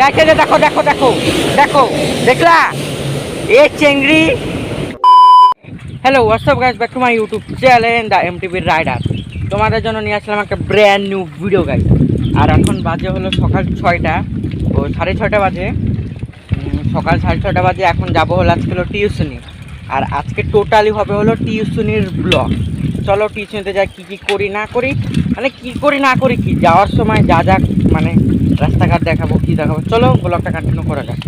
গাইছে যে দেখো দেখো দেখো দেখো দেখলা এই চেংড়ি। Hello WhatsApp guys, back to my YouTube channel the MTV rider. তোমাদের জন্য নিয়ে আসলাম একটা ব্র্যান্ড নিউ ভিডিও গাইস। আর এখন বাজে হলো সকাল 6টা, ও 6:30 বাজে, সকাল 6:30 বাজে। এখন যাবো হলো আজকে হলো টিউশনি। আর আজকে টোটালি হবে হলো টিউশনির ব্লগ। চলো টিউশনিতে যাই, কী কী করি না করি, মানে কী করি না করি, কি যাওয়ার সময় যা যা মানে রাস্তাঘাট দেখাবো, কী দেখাবো, চলো ব্লগটা কন্টিনিউ করা যাক।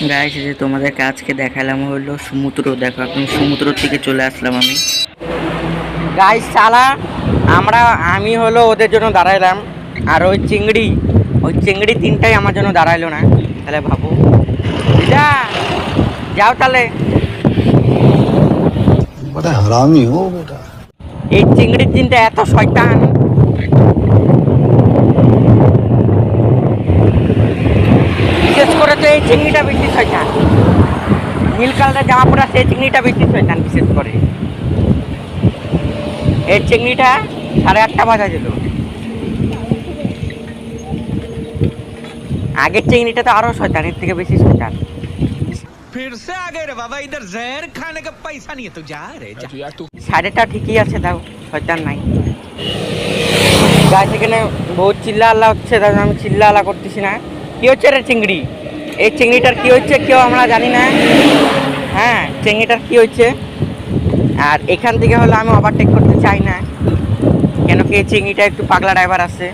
গাইস যে তোমাদেরকে আজকে দেখালাম হলো সমুদ্র, দেখো এখন সমুদ্র থেকে চলে আসলাম আমি। গাইস চালা আমি হলো ওদের জন্য দাঁড়াইলাম, আর ওই চিংড়ি তিনটাই আমার জন্য দাঁড়াইলো না। তাহলে ভাবো, যা যাও তাহলে। হারামি হো বেটা, এই চিংড়ির তিনটা এত শয়তান। বিশেষ করে তো এই চিংড়িটা বেশি শয়তান। নীল কালারের জামা পরা সেই চিংড়িটা বেশি শয়তান। বিশেষ করে এই চিংড়িটা 8:30 বাজা দিল। আগের চিংড়িটা তো আরো শয়তান, এর থেকে বেশি শয়তান। फिर से आ गए रे बाबा, इधर जहर खाने का पैसा नहीं है तो जा रे जा। সাড়েটা ঠিকই আছে, দাও শয়তান নাই। গাছ এখানে বহুত চিল্লা আল্লাহ হচ্ছে, তাহলে আমি চিল্লা আল্লাহ করতেছি না। কি হচ্ছে রে চিংড়ি? এই চিংড়িটার কি হচ্ছে কেউ আমরা জানি না। হ্যাঁ, চিংড়িটার কি হচ্ছে? আর এখান থেকে হলো আমি ওভারটেক করতে চাই না, কেন কি এই চিংড়িটা একটু পাগলা ড্রাইভার আছে।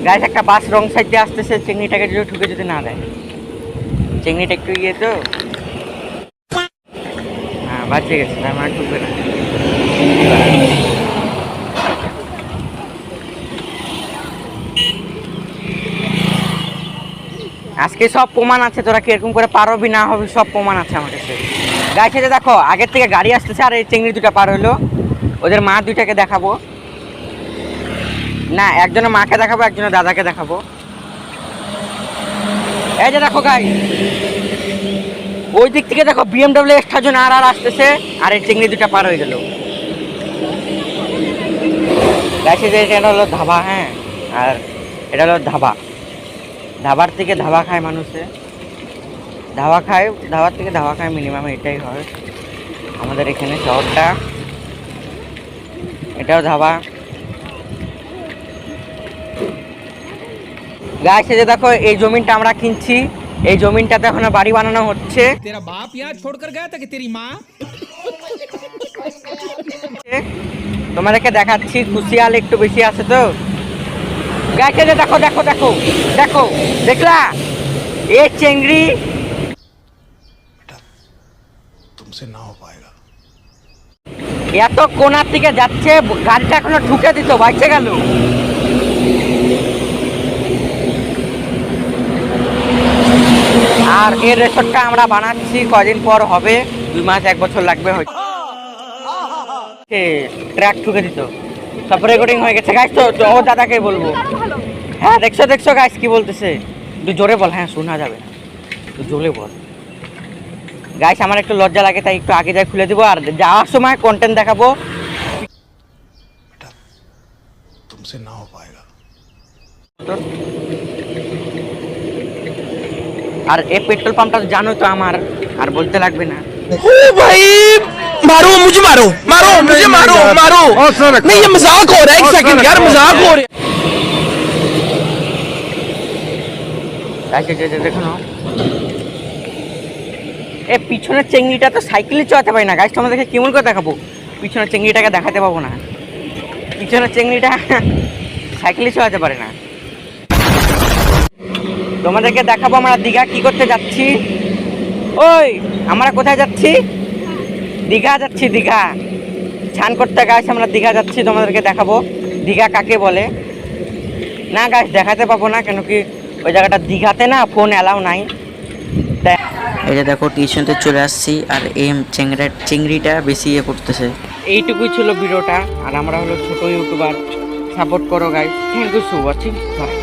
গাছ একটা বাস রং সাইড দিয়ে আসতেছে, চিংড়িটাকে যদি ঠুকে যদি না দেয়। চিংড়িটা একটু ইয়ে তো, হ্যাঁ বাঁচিয়ে গেছে, আমার ঠুকবে না। আজকে সব প্রমাণ আছে, তোরা কিরকম করে পারবি না হবে সব প্রমাণ আছে আমার কাছে। গাছে যে দেখো আগের থেকে গাড়ি আসতেছে, আর এই চিংড়ি দুটা পার হইলো। ওদের মা দুইটাকে দেখাবো না, একজনের মাকে দেখাবো, একজনের দাদাকে দেখাবো। এই যে দেখো গাই, ওই দিক থেকে দেখো BMW স্টাজন আর আসতেছে, আর এই চিংড়ি দুটা পার হয়ে গেল। গাছে যে এটা হলো ধাবা, হ্যাঁ, আর এটা হলো ধাবার থেকে ধাবা খায় মানুষে, ধাবার থেকে ধাবা খায় মিনিমাম, এটাই হয় আমাদের এখানে শহরটা। এটাও ধাবা। গাছ যে দেখো এই জমিনটা আমরা কিনছি, এই জমিনটাতে এখন বাড়ি বানানো হচ্ছে। तेरा बाप यहाँ छोड़कर गया था कि तेरी माँ? তোমাদেরকে দেখাচ্ছি, খুশিয়াল একটু বেশি আছে তো। গাছে যে দেখো দেখো দেখো দেখো দেখলা এই চেংড়ি। तुमसे ना हो पाएगा। এত কোনার দিকে যাচ্ছে, গাড়িটা এখনো ঢুকে দিত, বাইচে গেল। আর এর রেসর্টটা আমরা বানাচ্ছি, কদিন পর হবে, 2 মাস 1 বছর লাগবে হয়তো। ট্র্যাক ঠুকে দিত, সব রেকর্ডিং হয়ে গেছে গাইস। তো ও দাদাকে বলবো। হ্যাঁ দেখছো গাইস কি বলতেছে, একটু জোরে বল। হ্যাঁ শোনা যাবে, একটু জোরে বল। গাইস আমার একটু লজ্জা লাগে, তাই একটু আগে যাই খুলে দিব, আর যাওয়ার সময় কন্টেন্ট দেখাবো। तुमसे ना हो पाएगा। আর এই পেট্রোল পাম্পটা জানো তো আমার, আর বলতে লাগবে না। ओ भाई मारो मुझे, मारो मारो मुझे, मारो मारो। नहीं ये मजाक हो रहा है, एक सेकंड यार, मजाक हो रहा है। দেখো না, এ পিছনের চেংড়িটা তো সাইকেলে চালাতে পারি না। গাছ তোমাদেরকে কেমন করে দেখাবো, পিছনের চেংড়িটাকে দেখাতে পাবো না। পিছনের চেংড়িটা সাইকেলে চালাতে পারে না। তোমাদেরকে দেখাবো আমরা দীঘা কি করতে যাচ্ছি। ওই আমরা কোথায় যাচ্ছি? দীঘা যাচ্ছি, দীঘা স্নান করতে। গাছ আমরা দীঘা যাচ্ছি, তোমাদেরকে দেখাবো দীঘা কাকে বলে। না গাছ দেখাতে পাবো না, কেন কি ওই জায়গাটা দীঘাতে না ফোন অ্যালাউ নাই। এই যে দেখো টিউশনতে চলে আসছি, আর এই চিংড়িটা বেশি ইয়ে করতেছে। এইটুকুই ছিল ভিডিওটা, আর আমরা হলো ছোট ইউটিউবার, সাপোর্ট করো guys. Thank you so watching, by.